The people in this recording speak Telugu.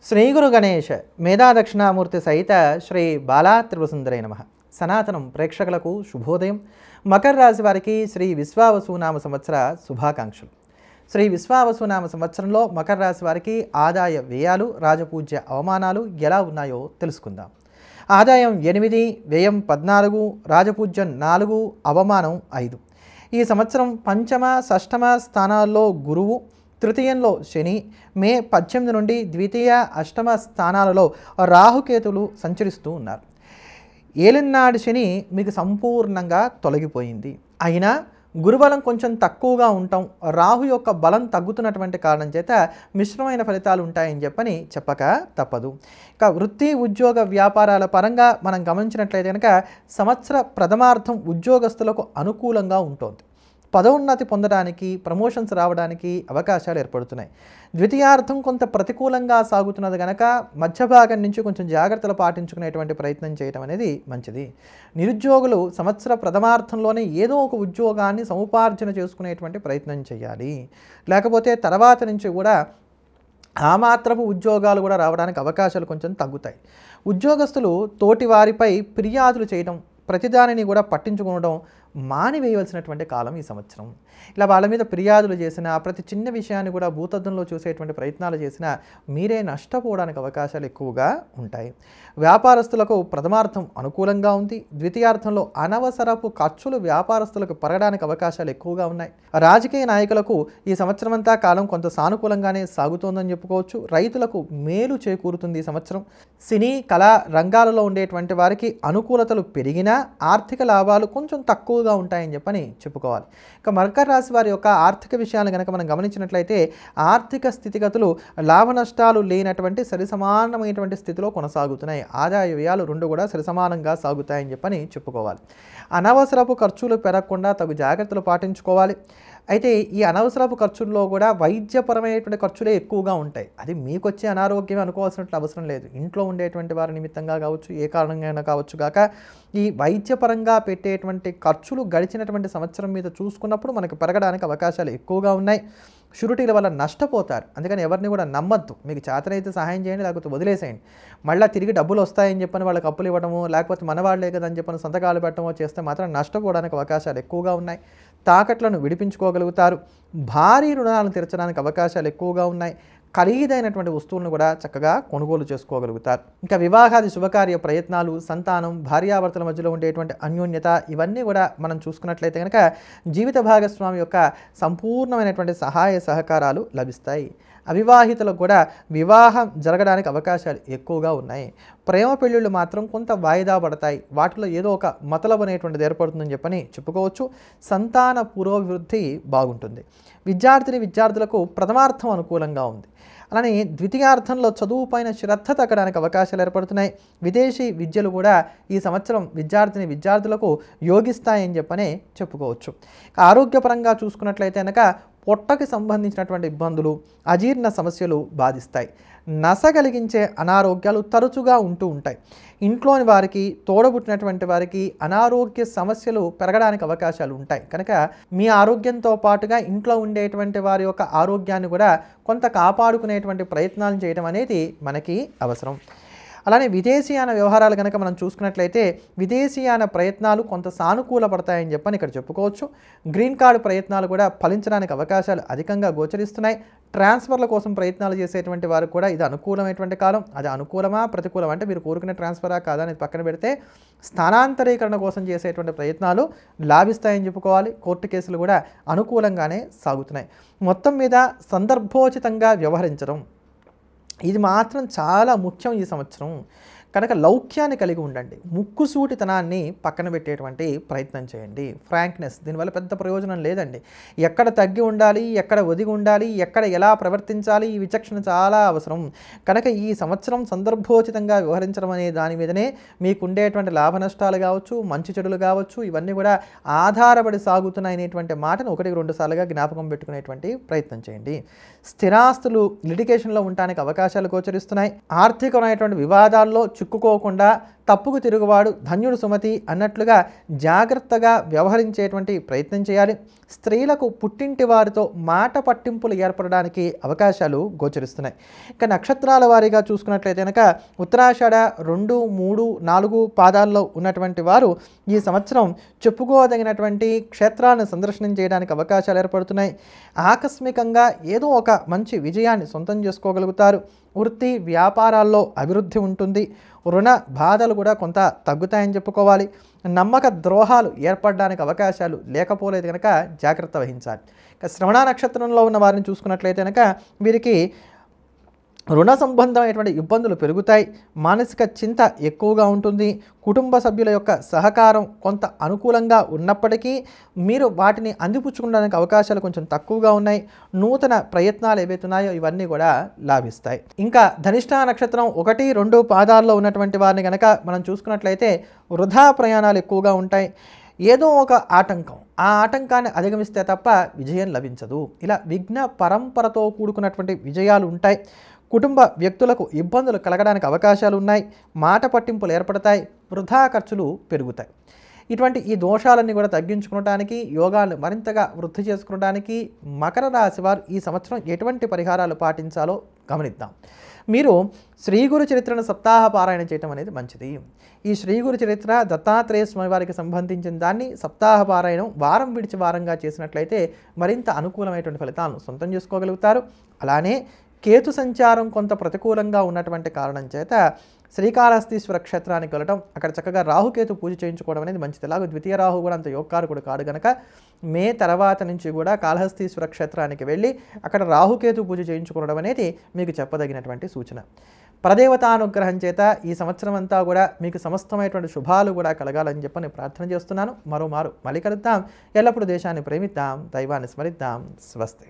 శ్రీ గురు గణేష్ మేధా దక్షిణామూర్తి సహిత శ్రీ బాలా త్రిపురసుందరై నమః. సనాతనం ప్రేక్షకులకు శుభోదయం. మకర రాశి వారికి శ్రీ విశ్వావసునామ సంవత్సర శుభాకాంక్షలు. శ్రీ విశ్వావసునామ సంవత్సరంలో మకర రాశి వారికి ఆదాయ వ్యయాలు, రాజపూజ్య అవమానాలు ఎలా ఉన్నాయో తెలుసుకుందాం. ఆదాయం 8, వ్యయం 14, రాజపూజ్యం 4, అవమానం 5. ఈ సంవత్సరం పంచమ, షష్టమ స్థానాల్లో గురువు, తృతీయంలో శని, మే 18 నుండి ద్వితీయ, అష్టమ స్థానాలలో రాహుకేతులు సంచరిస్తూ ఉన్నారు. ఏలినాడు శని మీకు సంపూర్ణంగా తొలగిపోయింది. అయినా గురుబలం కొంచెం తక్కువగా ఉంటాం, రాహు యొక్క బలం తగ్గుతున్నటువంటి కారణం చేత మిశ్రమైన ఫలితాలు ఉంటాయని చెప్పక తప్పదు. ఇక వృత్తి, ఉద్యోగ, వ్యాపారాల పరంగా మనం గమనించినట్లయితే కనుక సంవత్సర ప్రథమార్థం ఉద్యోగస్తులకు అనుకూలంగా ఉంటుంది. పదోన్నతి పొందడానికి, ప్రమోషన్స్ రావడానికి అవకాశాలు ఏర్పడుతున్నాయి. ద్వితీయార్థం కొంత ప్రతికూలంగా సాగుతున్నది కనుక మధ్య భాగం నుంచి కొంచెం జాగ్రత్తలు పాటించుకునేటువంటి ప్రయత్నం చేయడం అనేది మంచిది. నిరుద్యోగులు సంవత్సర ప్రథమార్థంలోనే ఏదో ఒక ఉద్యోగాన్ని సముపార్జన చేసుకునేటువంటి ప్రయత్నం చేయాలి. లేకపోతే తర్వాత నుంచి కూడా ఆ మాత్రపు ఉద్యోగాలు కూడా రావడానికి అవకాశాలు కొంచెం తగ్గుతాయి. ఉద్యోగస్తులు తోటి వారిపై ఫిర్యాదులు చేయడం, ప్రతిదానిని కూడా పట్టించుకోవడం మానివేయవలసినటువంటి కాలం ఈ సంవత్సరం. ఇలా వాళ్ళ మీద ఫిర్యాదులు చేసినా, ప్రతి చిన్న విషయాన్ని కూడా భూతద్దంలో చూసేటువంటి ప్రయత్నాలు చేసినా మీరే నష్టపోవడానికి అవకాశాలు ఎక్కువగా ఉంటాయి. వ్యాపారస్తులకు ప్రథమార్థం అనుకూలంగా ఉంది. ద్వితీయార్థంలో అనవసరపు ఖర్చులు వ్యాపారస్తులకు పెరగడానికి అవకాశాలు ఎక్కువగా ఉన్నాయి. రాజకీయ నాయకులకు ఈ సంవత్సరం అంతా కాలం కొంత సానుకూలంగానే సాగుతోందని చెప్పుకోవచ్చు. రైతులకు మేలు చేకూరుతుంది ఈ సంవత్సరం. సినీ, కళా రంగాలలో ఉండేటువంటి వారికి అనుకూలతలు పెరిగినా ఆర్థిక లాభాలు కొంచెం తక్కువగా ఉంటాయని చెప్పుకోవాలి. ఇక మకర రాశి వారి యొక్క ఆర్థిక విషయాలను కనుక మనం గమనించినట్లయితే ఆర్థిక స్థితిగతులు లాభ నష్టాలు లేనటువంటి సరిసమానమైనటువంటి స్థితిలో కొనసాగుతున్నాయి. ఆదాయ వ్యయాలు రెండు కూడా సరిసమానంగా సాగుతాయని చెప్పుకోవాలి. అనవసరపు ఖర్చులు పెరగకుండా తగు జాగ్రత్తలు పాటించుకోవాలి. అయితే ఈ అనవసరపు ఖర్చుల్లో కూడా వైద్యపరమైనటువంటి ఖర్చులే ఎక్కువగా ఉంటాయి. అది మీకు వచ్చే అనారోగ్యం అనుకోవాల్సినట్లు అవసరం లేదు. ఇంట్లో ఉండేటువంటి వారి నిమిత్తంగా కావచ్చు, ఏ కారణంగా కావచ్చు కాక ఈ వైద్యపరంగా పెట్టేటువంటి ఖర్చులు గడిచినటువంటి సంవత్సరం మీద చూసుకున్నప్పుడు మనకు పెరగడానికి అవకాశాలు ఎక్కువగా ఉన్నాయి. షూరిటీల వల్ల నష్టపోతారు. అందుకని ఎవరిని కూడా నమ్మద్దు. మీకు చేతనైతే సహాయం చేయండి, లేకపోతే వదిలేసేయండి. మళ్ళీ తిరిగి డబ్బులు వస్తాయని చెప్పని వాళ్ళకి అప్పులు ఇవ్వడము, లేకపోతే మనవాళ్లే కదని చెప్పని సంతకాలు పెట్టడమో చేస్తే మాత్రం నష్టపోవడానికి అవకాశాలు ఎక్కువగా ఉన్నాయి. తాకట్లను విడిపించుకోగలుగుతారు. భారీ రుణాలను తీర్చడానికి అవకాశాలు ఎక్కువగా ఉన్నాయి. ఖరీదైనటువంటి వస్తువులను కూడా చక్కగా కొనుగోలు చేసుకోగలుగుతారు. ఇంకా వివాహాది శుభకార్య ప్రయత్నాలు, సంతానం, భార్యాభర్తల మధ్యలో ఉండేటువంటి అన్యోన్యత ఇవన్నీ కూడా మనం చూసుకున్నట్లయితే కనుక జీవిత భాగస్వామి యొక్క సంపూర్ణమైనటువంటి సహాయ సహకారాలు లభిస్తాయి. అవివాహితులకు కూడా వివాహం జరగడానికి అవకాశాలు ఎక్కువగా ఉన్నాయి. ప్రేమ పెళ్ళిళ్ళు మాత్రం కొంత వాయిదా పడతాయి. వాటిలో ఏదో ఒక మతలబు అనేటువంటిది ఏర్పడుతుందని చెప్పుకోవచ్చు. సంతాన పురోభివృద్ధి బాగుంటుంది. విద్యార్థులకు ప్రథమార్థం అనుకూలంగా ఉంది. అలానే ద్వితీయార్థంలో చదువు పైన శ్రద్ధ తగ్గడానికి అవకాశాలు ఏర్పడుతున్నాయి. విదేశీ విద్యలు కూడా ఈ సంవత్సరం విద్యార్థులకు యోగిస్తాయని చెప్పుకోవచ్చు. ఆరోగ్యపరంగా చూసుకున్నట్లయితే కనుక పొట్టకి సంబంధించినటువంటి ఇబ్బందులు, అజీర్ణ సమస్యలు బాధిస్తాయి. నస కలిగించే అనారోగ్యాలు తరచుగా ఉంటూ ఉంటాయి. ఇంట్లోని వారికి, తోడబుట్టినటువంటి వారికి అనారోగ్య సమస్యలు పెరగడానికి అవకాశాలు ఉంటాయి. కనుక మీ ఆరోగ్యంతో పాటుగా ఇంట్లో ఉండేటువంటి వారి యొక్క ఆరోగ్యాన్ని కూడా కొంత కాపాడుకునేటువంటి ప్రయత్నాలు చేయడం అనేది మనకి అవసరం. అలానే విదేశీయాన వ్యవహారాలు కనుక మనం చూసుకున్నట్లయితే విదేశీయాన ప్రయత్నాలు కొంత సానుకూల పడతాయని ఇక్కడ చెప్పుకోవచ్చు. గ్రీన్ కార్డు ప్రయత్నాలు కూడా ఫలించడానికి అవకాశాలు అధికంగా గోచరిస్తున్నాయి. ట్రాన్స్ఫర్ల కోసం ప్రయత్నాలు చేసేటువంటి వారు కూడా ఇది అనుకూలమైనటువంటి కాలం. అది అనుకూలమా ప్రతికూలం అంటే మీరు కోరుకునే ట్రాన్స్ఫరా కాదా అనేది పక్కన పెడితే స్థానాంతరీకరణ కోసం చేసేటువంటి ప్రయత్నాలు లాభిస్తాయని చెప్పుకోవాలి. కోర్టు కేసులు కూడా అనుకూలంగానే సాగుతున్నాయి. మొత్తం మీద సందర్భోచితంగా వ్యవహరించడం ఇది మాత్రం చాలా ముఖ్యం ఈ సంవత్సరం. కనుక లౌక్యాన్ని కలిగి ఉండండి. ముక్కుసూటితనాన్ని పక్కన పెట్టేటువంటి ప్రయత్నం చేయండి. ఫ్రాంక్నెస్, దీనివల్ల పెద్ద ప్రయోజనం లేదండి. ఎక్కడ తగ్గి ఉండాలి, ఎక్కడ ఒదిగి ఉండాలి, ఎక్కడ ఎలా ప్రవర్తించాలి, ఈ విచక్షణ చాలా అవసరం. కనుక ఈ సంవత్సరం సందర్భోచితంగా వ్యవహరించడం అనే దాని మీదనే మీకు ఉండేటువంటి లాభ నష్టాలు కావచ్చు, మంచి చెడులు కావచ్చు, ఇవన్నీ కూడా ఆధారపడి సాగుతున్నాయనేటువంటి మాటను 1-2 సార్లుగా జ్ఞాపకం పెట్టుకునేటువంటి ప్రయత్నం చేయండి. స్థిరాస్తులు లిటిగేషన్లో ఉండడానికి అవకాశాలు గోచరిస్తున్నాయి. ఆర్థికమైనటువంటి వివాదాల్లో చిక్కుకోకుండా తప్పుకు తిరుగువాడు ధన్యుడు సుమతి అన్నట్లుగా జాగ్రత్తగా వ్యవహరించేటువంటి ప్రయత్నం చేయాలి. స్త్రీలకు పుట్టింటి వారితో మాట పట్టింపులు ఏర్పడడానికి అవకాశాలు గోచరిస్తున్నాయి. ఇక నక్షత్రాల వారీగా చూసుకున్నట్లయితే కనుక ఉత్తరాషాఢ 2, 3, 4 పాదాల్లో ఉన్నటువంటి వారు ఈ సంవత్సరం చెప్పుకోదగినటువంటి క్షేత్రాలను సందర్శనం చేయడానికి అవకాశాలు ఏర్పడుతున్నాయి. ఆకస్మికంగా ఏదో ఒక మంచి విజయాన్ని సొంతం చేసుకోగలుగుతారు. వృత్తి వ్యాపారాల్లో అభివృద్ధి ఉంటుంది. రుణ బాధలు కూడా కొంత తగ్గుతాయని చెప్పుకోవాలి. నమ్మక ద్రోహాలు ఏర్పడడానికి అవకాశాలు లేకపోలేదు కనుక జాగ్రత్త వహించాలి. ఇక శ్రవణ నక్షత్రంలో ఉన్న వారిని చూసుకున్నట్లయితే కనుక వీరికి రుణ సంబంధమైనటువంటి ఇబ్బందులు పెరుగుతాయి. మానసిక చింత ఎక్కువగా ఉంటుంది. కుటుంబ సభ్యుల యొక్క సహకారం కొంత అనుకూలంగా ఉన్నప్పటికీ మీరు వాటిని అందిపుచ్చుకోవడానికి అవకాశాలు కొంచెం తక్కువగా ఉన్నాయి. నూతన ప్రయత్నాలు ఏవైతే ఉన్నాయో ఇవన్నీ కూడా లాభిస్తాయి. ఇంకా ధనిష్ట నక్షత్రం 1, 2 పాదాల్లో ఉన్నటువంటి వారిని కనుక మనం చూసుకున్నట్లయితే వృధా ప్రయాణాలు ఎక్కువగా ఉంటాయి. ఏదో ఒక ఆటంకం, ఆ ఆటంకాన్ని అధిగమిస్తే తప్ప విజయం లభించదు. ఇలా విఘ్న పరంపరతో కూడుకున్నటువంటి విజయాలు ఉంటాయి. కుటుంబ వ్యక్తులకు ఇబ్బందులు కలగడానికి అవకాశాలు ఉన్నాయి. మాట పట్టింపులు ఏర్పడతాయి. వృధా ఖర్చులు పెరుగుతాయి. ఇటువంటి ఈ దోషాలన్నీ కూడా తగ్గించుకోవడానికి, యోగాలను మరింతగా వృద్ధి చేసుకోవడానికి మకర రాశి వారు ఈ సంవత్సరం ఎటువంటి పరిహారాలు పాటించాలో గమనిద్దాం. మీరు శ్రీ గురు చరిత్రను సప్తాహ పారాయణ చేయటం అనేది మంచిది. ఈ శ్రీ గురు చరిత్ర దత్తాత్రేయ స్వామి వారికి సంబంధించిన దాన్ని సప్తాహ పారాయణం వారం విడిచి వారంగా చేసినట్లయితే మరింత అనుకూలమైనటువంటి ఫలితాలను సొంతం చేసుకోగలుగుతారు. అలానే కేతు సంచారం కొంత ప్రతికూలంగా ఉన్నటువంటి కారణం చేత శ్రీకాళహస్తీశ్వర క్షేత్రానికి వెళ్ళటం, అక్కడ చక్కగా రాహుకేతు పూజ చేయించుకోవడం అనేది మంచిది. ఎలాగో ద్వితీయ రాహు కూడా అంత యోగకారకుడు కాడు కనుక మే తర్వాత నుంచి కూడా కాళహస్తీశ్వర క్షేత్రానికి వెళ్ళి అక్కడ రాహుకేతు పూజ చేయించుకోవడం అనేది మీకు చెప్పదగినటువంటి సూచన. ప్రదేవతానుగ్రహం చేత ఈ సంవత్సరం అంతా కూడా మీకు సమస్తమైనటువంటి శుభాలు కూడా కలగాలని చెప్పి నేను ప్రార్థన చేస్తున్నాను. మరోమారు మళ్ళీ కలుద్దాం. ఎల్లప్పుడూ దేశాన్ని ప్రేమిద్దాం, దైవాన్ని స్మరిద్దాం. స్వస్తి.